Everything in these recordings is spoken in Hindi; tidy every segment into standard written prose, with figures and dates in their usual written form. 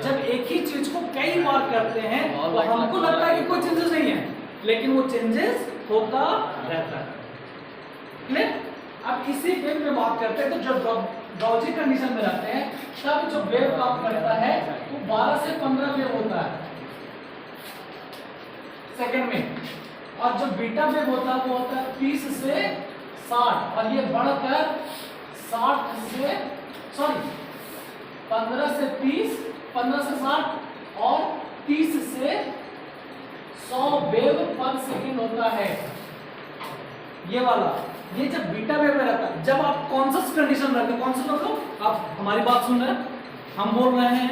जब एक ही चीज को कई बार करते हैं तो हमको लगता है कि कोई चेंजेस नहीं है, लेकिन वो चेंजेस होता रहता है। क्लियर? अब इसी वेव में बात करते हैं, तो जब ड्राउजी कंडीशन में रहते हैं तब जो वेव काम करता है वो 12 से 15 वेव होता है सेकंड में, और जो बीटा वेव होता है वो होता है 30 से 60, और ये बढ़कर 15 से 30, 15 से 60 और 30 से 100 वेव पर सेकंड होता है। ये वाला, ये जब बीटा वेव में रहता है, जब आप कॉन्शस कंडीशन में रहते हैं, कॉन्शस मतलब आप हमारी बात सुन रहे हैं, हम बोल रहे हैं,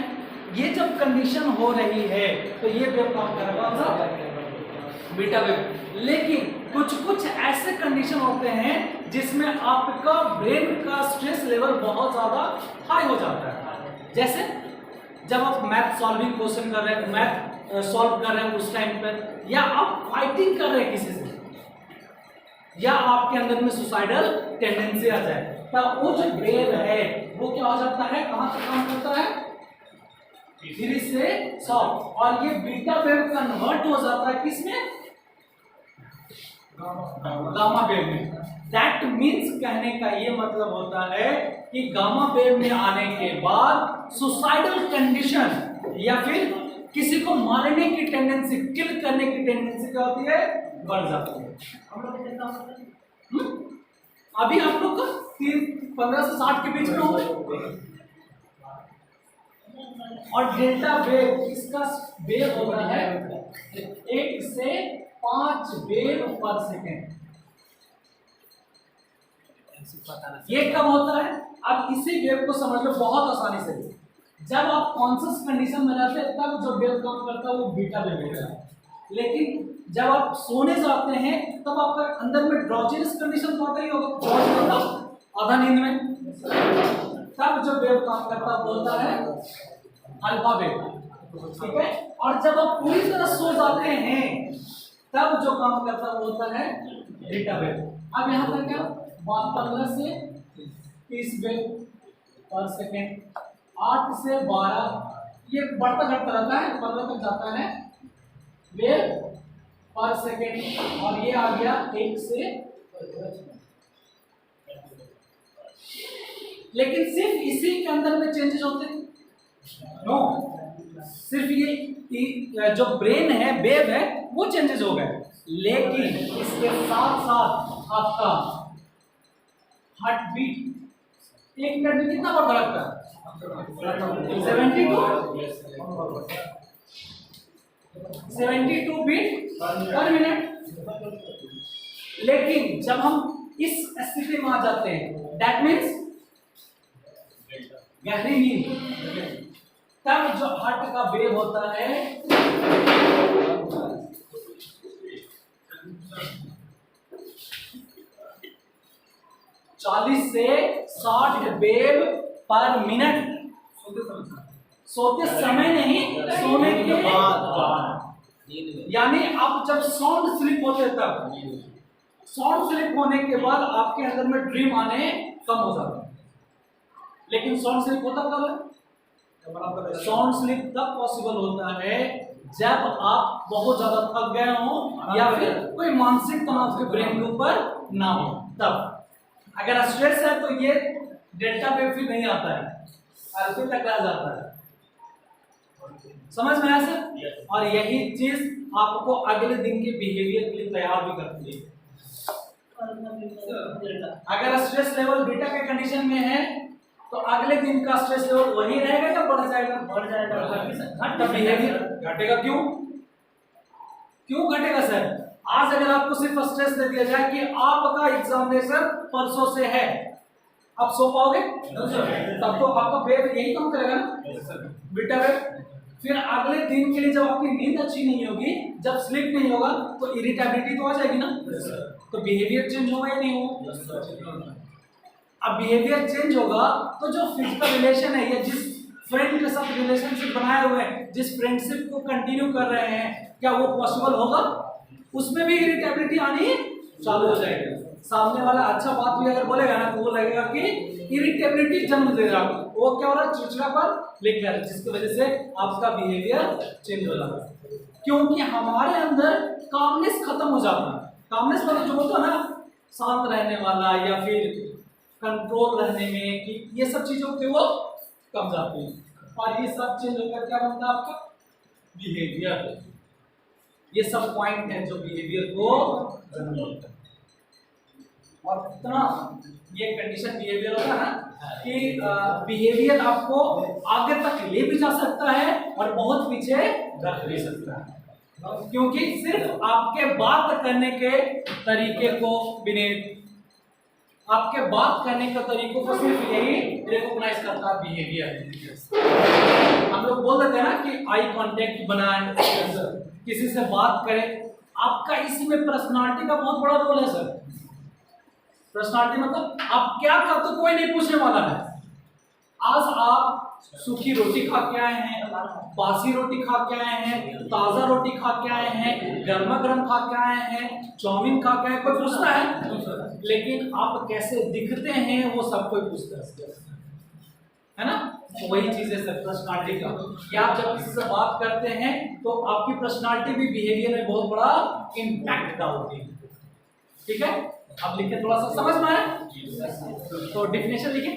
ये जब कंडीशन हो रही है तो ये वेव काम कर रहा है बीटा वेव। लेकिन कुछ ऐसे कंडीशन होते हैं जिसमें आपका ब्रेन का स्ट्रेस लेवल बहुत ज्यादा हाई हो जाता है। जैसे जब आप मैथ सॉल्विंग क्वेश्चन कर रहे हैं, मैथ सॉल्व कर रहे हैं उस टाइम पर, या आप फाइटिंग कर रहे हैं किसी से, या आपके अंदर में सुसाइडल टेंडेंसी आ जाए, तब वो जो ब्रेन है वो क्या हो जाता है, कहां तक काम करता है, 30 से 100, और ये बीटा वेव कन्वर्ट हो जाता है किसमें, गामा वेव में। दैट मीन्स कहने का ये मतलब होता है कि गामा वेव में आने के बाद सुसाइडल कंडीशन या फिर किसी को मारने की टेंडेंसी, किल करने की टेंडेंसी क्या होती है, बढ़ जाती है। अभी आप लोग का 15 से 60 के बीच में हो, और डेल्टा वेव, इसका वेव होता है 1 से 5 वेव पर सेकेंड। ये कब होता है, अब इसी वेव को समझ लो बहुत आसानी से। जब आप कॉन्शियस कंडीशन में रहते हैं तब जो वेव काम करता है वो बीटा वेव होता है, लेकिन जब आप सोने जाते हैं तब आपका अंदर में ड्राउजीनेस कंडीशन तो आता ही होगा, आधा नींद में, तब जो वेव काम करता है वो होता है अल्फा वेव, ठीक है। और जब आप पूरी तरह सो जाते हैं तब जो काम करता है वो होता है बीटा वेव। अब यहाँ पर क्या 15 से 30 वेव पर सेकेंड, 8 से 12, ये बढ़ता घटता रहता है, 15 तक जाता है वेव पर सेकेंड, और ये आ गया 1 से, लेकिन सिर्फ इसी के अंदर में चेंजेस होते हैं, नो, सिर्फ ये जो ब्रेन है, वेव है, वो चेंजेस हो गए, लेकिन इसके साथ साथ आपका हार्ट बीट 1 मिनट में कितना बार धड़कता है, 72 बीट पर मिनट। लेकिन जब हम इस स्थिति में आ जाते हैं, दैट मीन्स गहरी नींद, तब जो हार्ट का वेव होता है 40 से 60 वेव पर मिनट, सोते समय नहीं, सोने के बाद, यानी आप जब साउंड स्लीप होते तब, साउंड स्लीप होने के बाद आपके अंदर में ड्रीम आने कम हो जाता है। लेकिन साउंड स्लीप होता कब है, साउंड स्लीप तब पॉसिबल होता है जब आप बहुत ज्यादा थक गए हो या फिर कोई मानसिक तनाव के ब्रेन के ऊपर ना हो, तब। अगर स्ट्रेस है तो ये डेल्टा वेव फिर नहीं आता है, अल्फा तक आ जाता है। समझ में आया सर? और यही चीज आपको अगले दिन के बिहेवियर के लिए तैयार भी करती है। अगर स्ट्रेस लेवल बीटा के कंडीशन में है तो अगले दिन का स्ट्रेस लेवल वही रहेगा या बढ़ जाएगा? बढ़ जाएगा। बिहेवियर घटेगा। क्यों घटेगा सर? आज अगर आपको सिर्फ स्ट्रेस दे दिया जाए कि आपका एग्जामिनेशन परसों से है, आप सो पाओगे? तब तो आपका वेव यही काम करेगा ना, बीटा वेव। फिर अगले दिन के लिए जब आपकी नींद अच्छी नहीं होगी, जब स्लीप नहीं होगा, तो इरिटेबिलिटी तो आ जाएगी ना, तो बिहेवियर चेंज होगा या नहीं होगा? अब बिहेवियर चेंज होगा तो जो फिजिकल रिलेशन है या जिस फ्रेंड के साथ रिलेशनशिप बनाए हुए हैं, जिस फ्रेंडशिप को कंटिन्यू कर रहे हैं, क्या वो पॉसिबल होगा? उसमें भी इरिटेबिलिटी आनी चालू हो जाएगी। सामने वाला अच्छा बात भी अगर बोलेगा ना तो वो लगेगा कि इरिटेबिलिटी जन्म दे रहा है, वो क्या हो रहा है, चिड़चिड़ापन लेके आ रहा है, जिसकी वजह से आपका बिहेवियर चेंज हो जाता है। क्योंकि हमारे अंदर कामनेस खत्म हो जाता है। कामनेस मतलब जो होता है ना, शांत रहने वाला या फिर कंट्रोल रहने में, कि ये सब चीजों पे वो कम जाती है, और ये सब चेंज होकर क्या बनता है आपका बिहेवियर। ये सब पॉइंट है जो बिहेवियर को जन्म देता है। और इतना ये कंडीशन बिहेवियर होगा ना कि बिहेवियर आपको आगे तक ले भी जा सकता है और बहुत पीछे रख भी सकता है, क्योंकि सिर्फ आपके बात करने के तरीके को आपके बात करने के तरीकों को सिर्फ यही रिकॉग्नाइज करता है बिहेवियर। हम लोग बोल देते हैं ना कि आई कांटेक्ट बनाए, किसी से बात करें, आपका इसमें पर्सनालिटी का बहुत बड़ा रोल है सर। पर्सनालिटी मतलब आप क्या करते हो कोई नहीं पूछने वाला है। आज आप सूखी रोटी खा के आए हैं, बासी रोटी खा के आए हैं, ताजा रोटी खा के आए हैं, गर्मा गर्म खा के आए हैं, चाउमीन खा के आए, कोई पूछता है? लेकिन आप कैसे दिखते हैं वो सब कोई पूछता है ना। वही चीज है सर पर्सनालिटी का, कि आप जब किसी से बात करते हैं तो आपकी पर्सनालिटी भी बिहेवियर में बहुत बड़ा इम्पैक्ट डालती है। ठीक है, अब लिखे, थोड़ा सा समझ में आया तो डिफिनेशन लिखें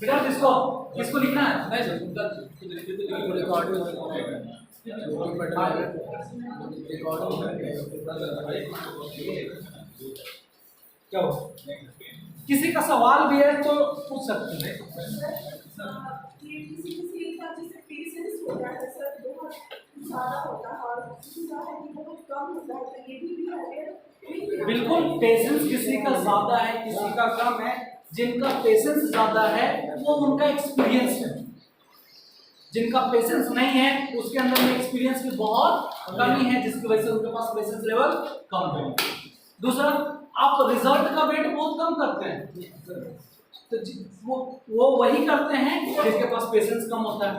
बेटा। किसको लिखना है? नहीं सर, क्या हो, किसी का सवाल भी है तो पूछ सकते हैं। बिल्कुल, पेशेंस किसी का ज्यादा है, किसी का कम है। जिनका पेशेंस ज्यादा है वो उनका एक्सपीरियंस है, जिनका पेशेंस नहीं है उसके अंदर में एक्सपीरियंस की बहुत कमी है, जिसकी वजह से उनके पास पेशेंस लेवल कम है। दूसरा, आप रिजल्ट का वेट बहुत कम करते हैं, तो वो वही करते हैं जिसके पास पेशेंस कम होता है।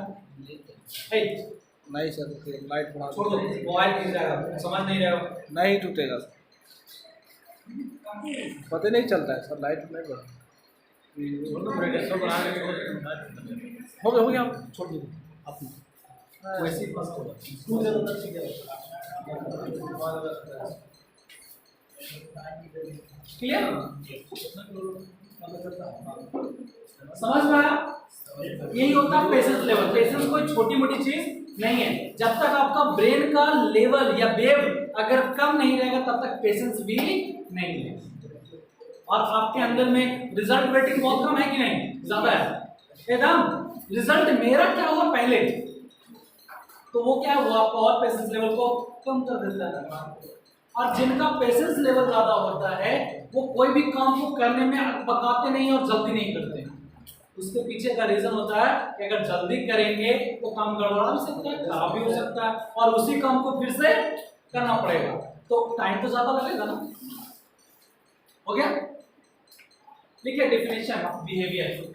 नहीं सर, लाइट थोड़ा छोड़ दो, मोबाइल गिर जाएगा, समझ नहीं रहे हो। नहीं टूटेगा सर, पता नहीं चलता है सर, लाइट नहीं बढ़ा। हो गया छोड़ दो अपना वैसे ही पास होगा स्कूल से अंदर ठीक है। क्लियर, समझ में आया? यही होता है पेशेंस लेवल। पेशेंस कोई छोटी मोटी चीज नहीं है। जब तक आपका ब्रेन का लेवल या वेव अगर कम नहीं रहेगा तब तक पेशेंस भी नहीं है। और आपके अंदर में रिजल्ट वेटिंग बहुत कम है कि नहीं? ज्यादा है एकदम। रिजल्ट मेरा क्या हुआ पहले, तो वो क्या हुआ, आपका और पेशेंस लेवल को कम कर देता है। और जिनका पेशेंस लेवल ज्यादा होता है वो कोई भी काम को करने में पकाते नहीं और जल्दी नहीं करते। उसके पीछे का रीजन होता है कि अगर जल्दी करेंगे तो काम गड़बड़ा भी सकता है, खराब भी हो सकता है, और उसी काम को फिर से करना पड़ेगा, तो टाइम तो ज्यादा लगेगा ना। हो गया? लिखिए डेफिनेशन ऑफ बिहेवियर।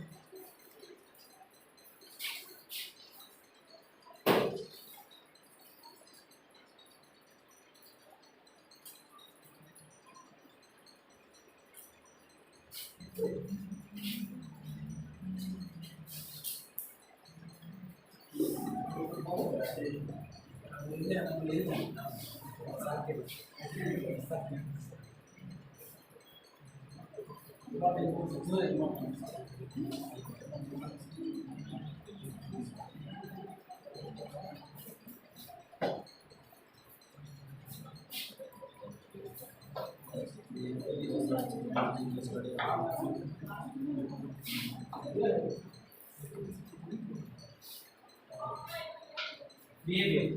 बिहेवियर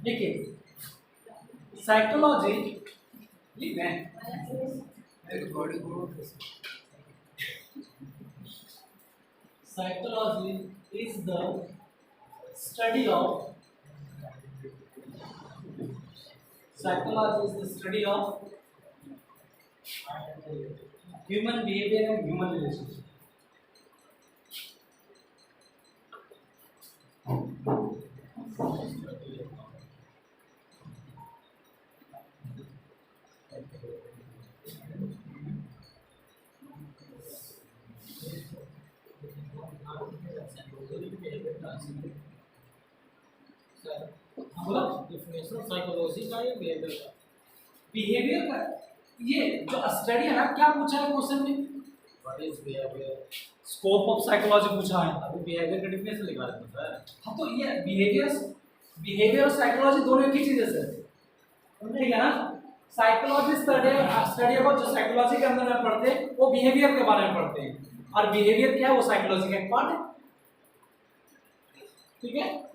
देखिए, साइकोलॉजी लिख रहे हैं। Psychology is the study of psychology is the study of human behaviour and human relationship. Definition psychology का या बिहेवियर का? बिहेवियर का ये जो स्टडी है ना, क्या पूछा है क्वेश्चन में? What is behaviour? Scope of psychology पूछा है। अभी बिहेवियर का डेफिनेशन लिखा है सर। हाँ तो ये बिहेवियर और साइकोलॉजी दोनों एक ही चीज है सर, ठीक है ना। साइकोलॉजी स्टडी अबाउट जो साइकोलॉजी के अंदर में पढ़ते हैं वो बिहेवियर के बारे में पढ़ते हैं, और बिहेवियर क्या है वो साइकोलॉजी का एक पार्ट है, ठीक है।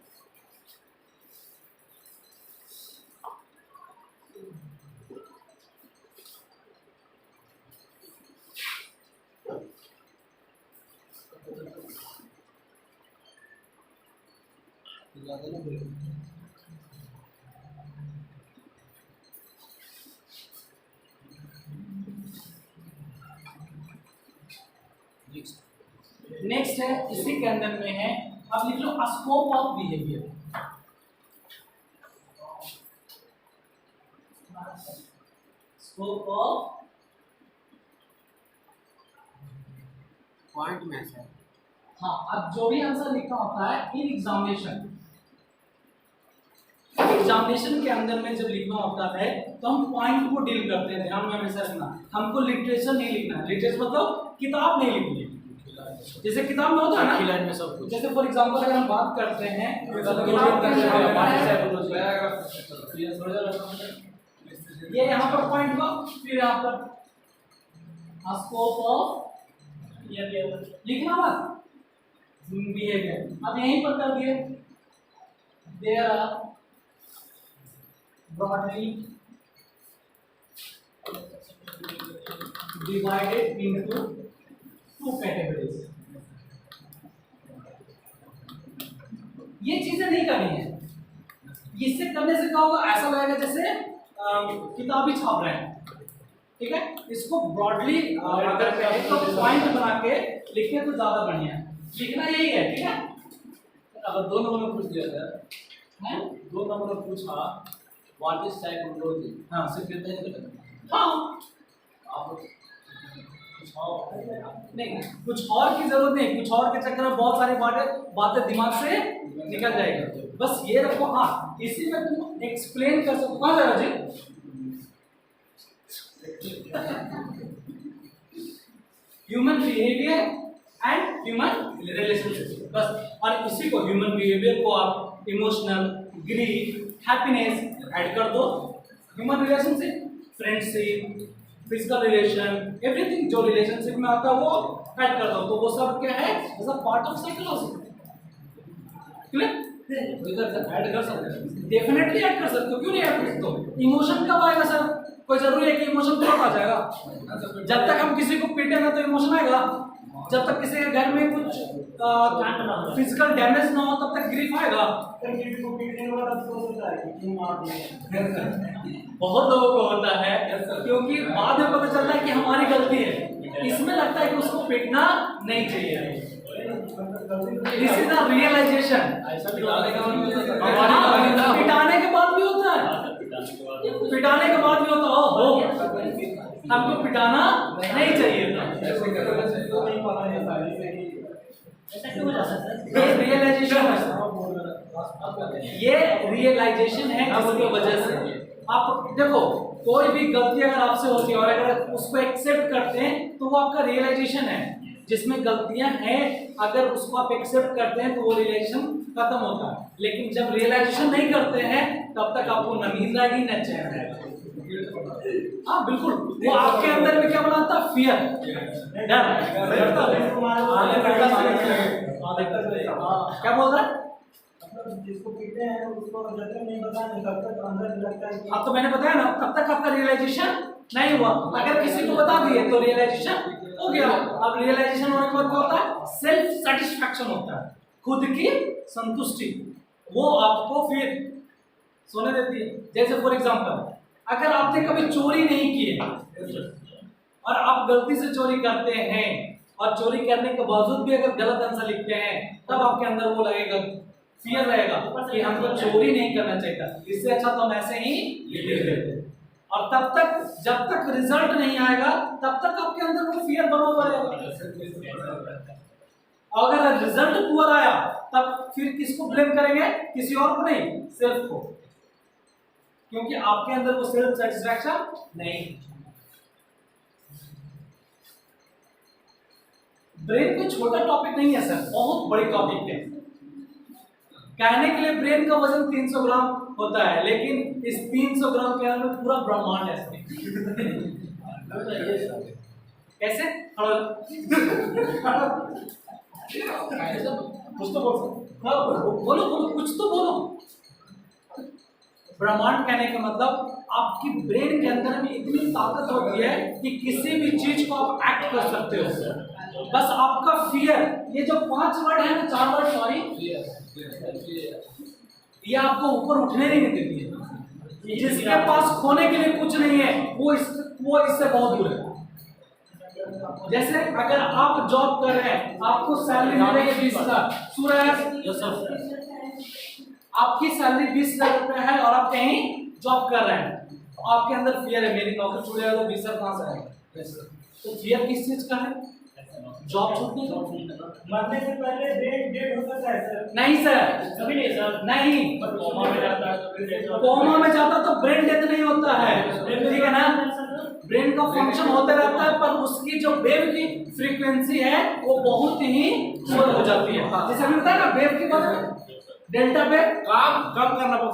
नेक्स्ट है इसी के अंदर में है, अब लिख लो scope of behaviour. Scope of point में सर। हाँ, अब जो भी आंसर लिखा होता है इन एग्जामिनेशन के अंदर में जब लिखना होता है तो हम पॉइंट को डील करते हैं, ध्यान में हमेशा रखना। हमको लिटरेचर नहीं लिखना है, लिटरेचर मतलब किताब नहीं लिखनी है, जैसे किताब में होता है ना खिलाड़ी में सब कुछ। जैसे फॉर एग्जांपल अगर हम बात करते हैं ये यहाँ पर पॉइंट हुआ, फिर यहाँ पर स्कोप ऑफ लिखना मत बिहेवियर। अब यहीं पर कर दिए there are broadly divided into two categories। ये चीजें नहीं करनी है, इससे करने से क्या होगा, ऐसा लगेगा जैसे किताब ही छाप रहे हैं, ठीक है। इसको ब्रॉडली अगर कहें तो पॉइंट बना के लिखे तो ज्यादा बढ़िया है, लिखना यही है, ठीक है। अगर 2 नंबर में पूछ दिया जाए, 2 नंबर में पूछा व्हाट इज साइकोलॉजी, हाँ सिर्फ इतना ही करना। हाँ आप नहीं, कुछ और की जरूरत नहीं, कुछ और के चक्कर में बहुत सारी बातें दिमाग से निकल जाएगी, बस ये रखो। हाँ, इसी में तुम एक्सप्लेन कर सकते। कहाँ जा रहे जी? Human behaviour and human relationship, बस। और इसी को ह्यूमन बिहेवियर को आप इमोशनल, ग्रीफ, हैप्पीनेस ऐड कर दो। Human relationship, friendship, physical relation, everything जो रिलेशनशिप में आता है वो ऐड कर दो, तो वो सब क्या है, वो सब part of psychology. Clear? Add कर सकते हैं। डेफिनेटली ऐड कर सकते हो, क्यों नहीं ऐड कर सकते हो? इमोशन कब आएगा सर? कोई जरूरी है कि इमोशन तुरंत आ जाएगा? जब तक हम किसी को पीटे ना तो इमोशन आएगा, जब तक किसी के घर में कुछ फिजिकल डैमेज ना हो तब तक ग्रीफ आएगा। बहुत लोगों को होता है, क्योंकि बाद में पता चलता है कि हमारी गलती है, इसमें लगता है कि उसको पीटना नहीं चाहिए। This is the realisation. पिटाने के बाद भी होता है, पिटाने के बाद भी होता हो हमको पिटाना नहीं चाहिए था। ये रियलाइजेशन है जिसकी वजह से आप देखो, कोई भी गलती अगर आपसे होती है और अगर उसको एक्सेप्ट करते हैं तो वो आपका रियलाइजेशन है। जिसमें गलतियां हैं अगर उसको आप एक्सेप्ट करते हैं तो वो रिलेशन खत्म होता है, लेकिन जब रियलाइजेशन नहीं करते हैं तब तक आपको न नींद आएगी न चैन आएगा। हाँ बिल्कुल, वो आपके अंदर में क्या बनाता है, फियर, डर। क्या बोल रहा है? जिसको पीते हैं उसको जब तक नहीं बताएंगे तब तक अंदर लगता है। अब तो मैंने बताया ना, तब तक आपका रियलाइजेशन नहीं हुआ। अगर किसी को बता दिए तो रियलाइजेशन हो गया। अब रियलाइजेशन होने के बाद क्या होता है, सेल्फ सेटिस्फैक्शन होता है, खुद की संतुष्टि, वो आपको फिर सोने देती है। जैसे फॉर एग्जांपल, अगर आपने कभी चोरी नहीं की है और आप गलती से चोरी करते हैं और चोरी करने के बावजूद भी अगर गलत आंसर लिखते हैं तब आपके अंदर वो लगेगा, फियर रहेगा कि हमको चोरी नहीं करना चाहिए था, इससे अच्छा तो हम ऐसे ही लिख देते। और तब तक जब तक रिजल्ट नहीं आएगा तब तक आपके अंदर वो फियर बना हुआ रहेगा। अगर रिजल्ट पुअर आया तब फिर किसको ब्लेम करेंगे? किसी और को नहीं, सेल्फ को, क्योंकि आपके अंदर वो सेल्फ सेटिस्फैक्शन नहीं। ब्रेन कोई छोटा टॉपिक नहीं है सर, बहुत बड़ी टॉपिक है। कहने के लिए ब्रेन का वजन 300 ग्राम होता है, लेकिन इस 300 ग्राम के अंदर पूरा ब्रह्मांड है। कैसे? कुछ तो बोलो, कुछ तो बोलो। ब्रह्मांड कहने का मतलब आपकी ब्रेन के अंदर में इतनी ताकत होती है कि किसी भी चीज को आप एक्ट कर सकते हो। बस आपका फियर, ये जो 5 वर्ड है ना, 4 वर्ड सॉरी, ये आपको ऊपर उठने नहीं देती है। जिसके पास खोने के लिए कुछ नहीं है वो इससे बहुत दूर है। जैसे अगर आप जॉब कर रहे हैं, आपको सैलरी मिलेगी 20,000, सूरज आपकी सैलरी 20,000 रुपए है और आप कहीं जॉब कर रहे हैं, तो आपके अंदर फियर है, मेरी नौकरी छूट जाएगा तो 20,000 कहां से आएगा? तो फियर किस चीज का है? जॉब छूटने का। मरने से पहले डेट होता है सर? नहीं सर, कभी नहीं सर। नहीं, कोमा में जाता है तो फिर डेथ होता है। कोमा में जाता तो ब्रेन डेथ नहीं होता है, ठीक है ना? ब्रेन का फंक्शन होते रहता है, पर उसकी जो वेव की फ्रीक्वेंसी है वो बहुत ही स्लो हो जाती है। जैसे हमने बताया ना वेव की बात में, डेल्टा वेव काम कम करना बहुत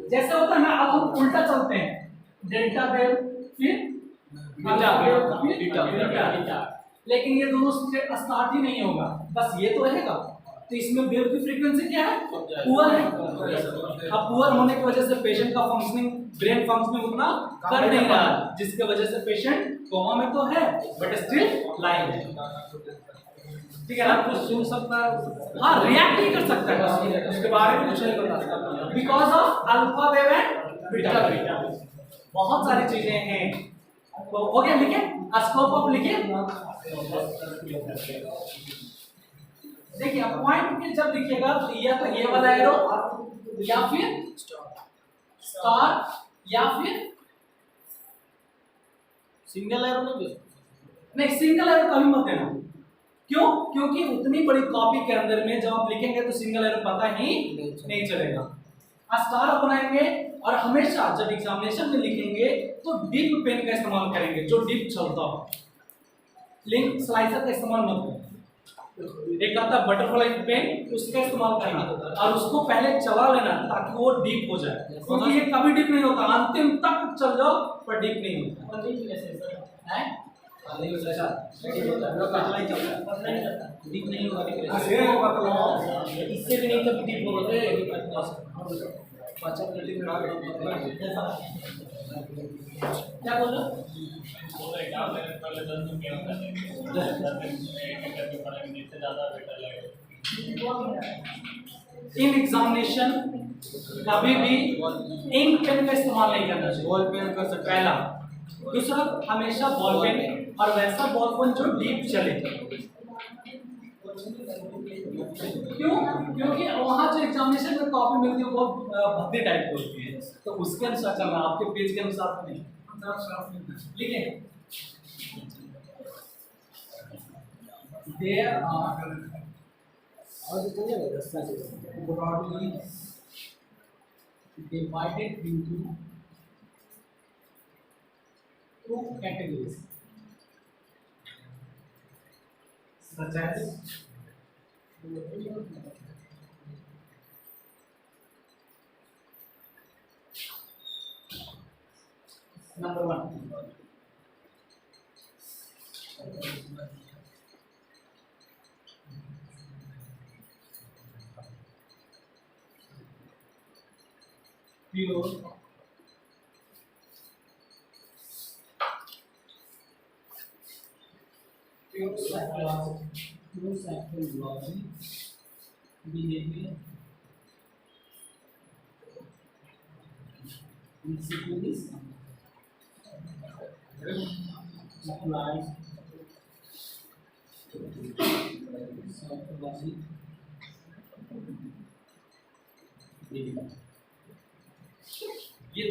जैसे होता है ना, अब हम उल्टा चलते हैं, डेल्टा वेव फिर बीटा वेव फिर बीटा, लेकिन ये दोनों स्टार्ट ही नहीं होगा, बस ये तो रहेगा। तो इसमें वेव की फ्रीक्वेंसी क्या है? पुअर है। अब पुअर होने की वजह से पेशेंट का फंक्शनिंग, ब्रेन फंक्शनिंग उतना कर नहीं रहा, जिसके वजह से पेशेंट कोमा में तो है बट स्टिल लाइव है, ठीक है ना? कुछ सुन सकता है, हाँ, रिएक्ट नहीं कर सकता है, उसके बारे में कुछ नहीं बता सकता, because of alpha wave and beta wave. बहुत सारी चीजें हैं। तो हो गया, लिखे स्कोप ऑफ लिखे। देखिए अब पॉइंट के जब लिखिएगा तो या तो ये वाला एरो या फिर स्टार या फिर सिंगल एरो नहीं, सिंगल एरो कभी मत देना। क्यों? क्योंकि उतनी बड़ी कॉपी के अंदर में जब आप लिखेंगे तो सिंगल एरो पता ही नहीं चलेगा। स्टार अपनाएंगे और हमेशा जब एग्जामिनेशन में लिखेंगे तो डीप पेन का इस्तेमाल करेंगे, जो डीप चलता हो। लिंक स्लाइसर का इस्तेमाल मत करें। एक आता है बटरफ्लाई पेन, उसका इस्तेमाल करना और उसको पहले चला लेना ताकि वो डीप हो जाए, क्योंकि ये कभी डीप नहीं होता, अंतिम तक चल जाओ पर डीप नहीं होता है। डीप नहीं होगा, इससे भी नहीं तो डीप होगा। क्या बोल रहे? इन एग्जामिनेशन कभी भी इंक पेन का इस्तेमाल नहीं करना चाहिए, बॉल पेन कर सकते पहला। दूसरा, हमेशा बॉल पेन और वैसा बॉल पेन जो डीप चले। क्यों? क्योंकि वहाँ जो एग्जामिनेशन में कॉपी मिलती है वो भद्दी टाइप की होती है, तो उसके अनुसार चलना, आपके पेज के अनुसार नहीं। लिखें there are broadly divided into 2 categories such as number 1, pure psychology, behavior, insecurities, ये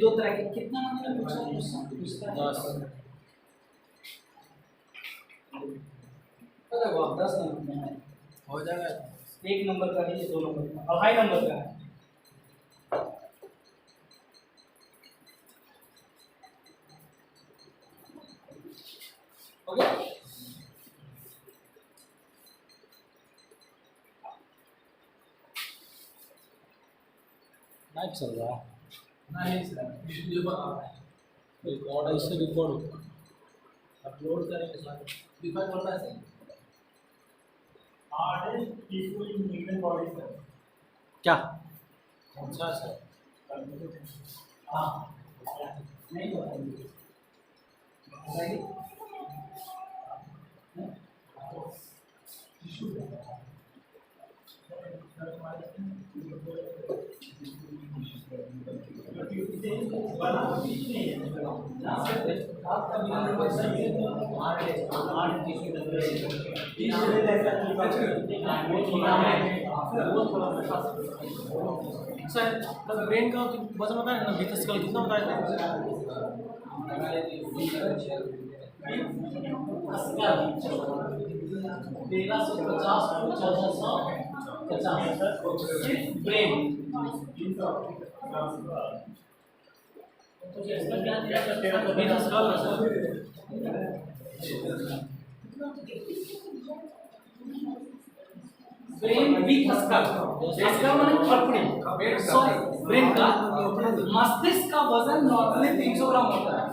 दो तरह के कितना मतलब पूछता है 10 अरे वाह 10 नंबर में है हो जाएगा 1 नंबर का नहीं 2 नंबर का 2.5 नंबर का है हो गया नहीं चल रहा नहीं सर इसलिए बता रहा है रिकॉर्ड ऐसे रिकॉर्ड होगा अपलोड करेंगे सारे डिफाइन करना है sir hard is peaceful in human body sir क्या अच्छा सर हाँ नहीं बताइए सर ब्रेन का वजन बताया ना बीतस का कितना बताया था 1350 ब्रेन बीतस का ब्रेन वीक हस्कर माने खड़पड़ी सॉरी ब्रेन का मस्तिष्क का वजन नॉर्मली 300 ग्राम होता है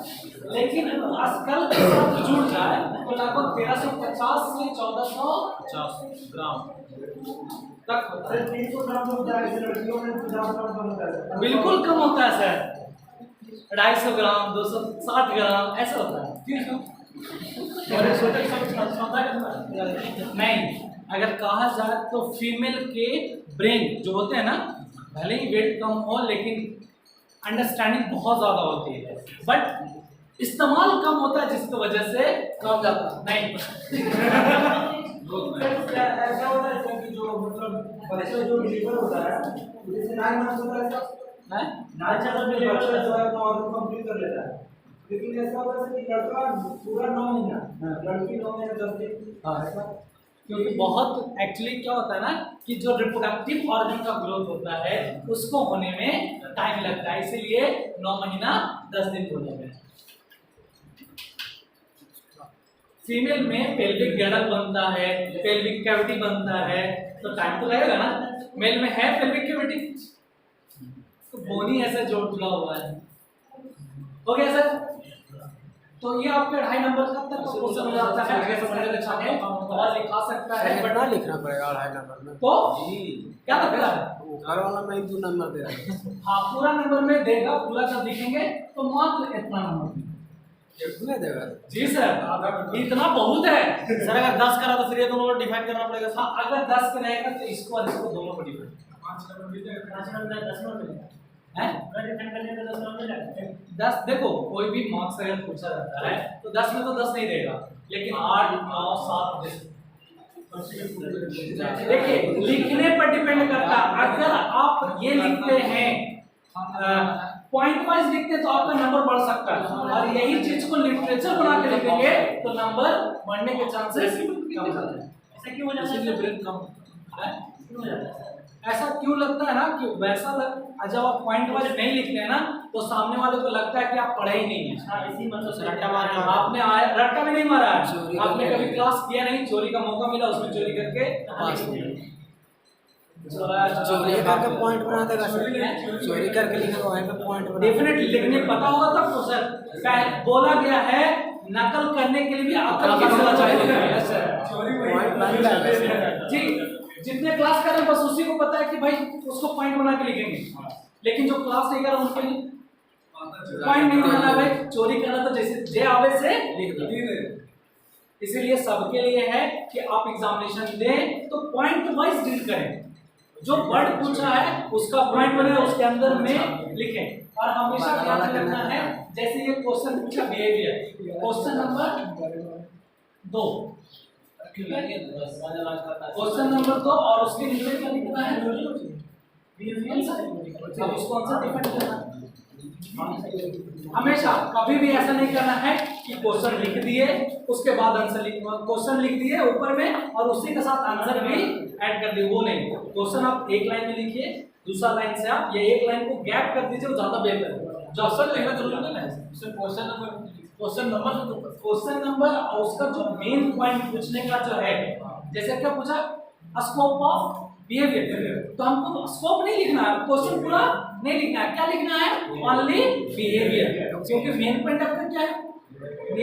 लेकिन हस्कल के साथ जुड़ जाए तो लगभग 1350 से 1450 ग्राम तक होता है 300 ग्राम होता है लड़कियों में 50 ग्राम कम होता है बिल्कुल कम होता है सर 250 ग्राम 260 ग्राम ऐसा होता है क्यों नहीं अगर कहा जाए तो फीमेल के ब्रेन जो होते हैं ना भले ही वेट कम हो लेकिन अंडरस्टैंडिंग बहुत ज़्यादा होती है बट इस्तेमाल कम होता है जिसकी वजह से कम जाता नहीं ऐसा होता है सर कि जो मतलब बच्चा जो डिलीवर होता है जैसे 9 मंथ्स होता है सर 9 मंथ्स में बच्चा जो है अपना ऑर्डर कंप्लीट कर लेता है लेकिन ऐसा होता है कि लड़का पूरा 9 महीना लड़की 9 महीना 10 दिन ऐसा क्योंकि बहुत एक्चुअली क्या होता है ना कि जो रिप्रोडक्टिव ऑर्गन का ग्रोथ होता है उसको होने में टाइम लगता है इसीलिए 9 महीना 10 दिन हो जाते हैं फीमेल में पेल्विक गैडल बनता है पेल्विक कैविटी बनता है तो टाइम तो लगेगा ना मेल में है पेल्विक कैविटी तो बोनी ऐसे जोड़ जुड़ा हुआ है हो गया सर तो ये आपके 2.5 नंबर का तक तो समझ आता है आगे समझने के चाहे और लिखा सकता है कितना लिखना पड़ेगा 2.5 नंबर में तो क्या लगता है घर वाला में 2 नंबर दे रहा है हाँ पूरा नंबर में देगा पूरा जब लिखेंगे तो मात्र इतना नंबर देगा इतने देगा जी सर इतना बहुत है सर अगर 10 करा तो फिर ये दोनों को डिफाइन करना पड़ेगा हाँ अगर 10 का रहेगा तो इसको और इसको दोनों को डिवाइड 10 देखो कोई भी मार्क्स अगर पूछा जाता है तो 10 में तो 10 नहीं देगा लेकिन 8 9 7 देखिए लिखने पर डिपेंड करता है अगर आप ये लिखते हैं पॉइंट वाइज लिखते हैं तो आपका नंबर बढ़ सकता है और यही चीज को लिटरेचर बना के लिखेंगे तो नंबर बढ़ने के चांसेस कम हो जाते हैं ऐसा क्यों हो जाता है ब्रेन कम क्यों हो जाता है ऐसा क्यों लगता है ना कि वैसा जब आप पॉइंट वाइज नहीं लिखते हैं ना तो सामने वाले को लगता है कि आप पढ़े ही नहीं है इसी मतलब से रट्टा मारा आपने रट्टा भी नहीं मारा है आपने कभी क्लास किया नहीं चोरी का मौका मिला उसमें चोरी करके चोरी करके पॉइंट बना देगा सर चोरी करके लिखा वहीं पे पॉइंट बना डेफिनेटली लिखने पता होगा तब तो सर बोला गया है नकल करने के लिए भी अकल की होना चाहिए पॉइंट बन जाएगा जी जितने क्लास कर रहे हैं बस उसी को पता है कि भाई उसको पॉइंट बना के लिखेंगे लेकिन जो क्लास नहीं कर रहा उनके लिए पॉइंट नहीं बनाना भाई चोरी करना तो जैसे जे आवे से लिख दो इसीलिए सबके लिए है कि आप एग्जामिनेशन दें तो पॉइंट वाइज डील करें जो वर्ड पूछा है उसका पॉइंट बनाए, उसके अंदर में लिखें। और हमेशा ध्यान रखना है, जैसे ये क्वेश्चन पूछा behaviour, question number 2, question number 2 और उसके नीचे क्या लिखना है, अब उसको आंसर डिफाइन करना है। हमेशा कभी भी ऐसा नहीं करना है कि क्वेश्चन लिख दिए उसके बाद आंसर क्वेश्चन लिख दिए ऊपर में और उसी के साथ आंसर भी ऐड कर दिए, वो नहीं। क्वेश्चन आप एक लाइन में लिखिए, दूसरा लाइन से आप ये एक लाइन को गैप कर दीजिए, वो ज्यादा बेहतर है। जो अक्सर लिखना जरूरी नहीं है, सिर्फ क्वेश्चन नंबर और उसका जो मेन पॉइंट पूछने का जो है, जैसे क्या पूछा, स्कोप ऑफ बिहेवियर, तो हमको स्कोप नहीं लिखना है, क्वेश्चन पूरा नहीं लिखना है, क्या लिखना है, ओनली बिहेवियर, क्योंकि मेन पॉइंट आपका क्या है,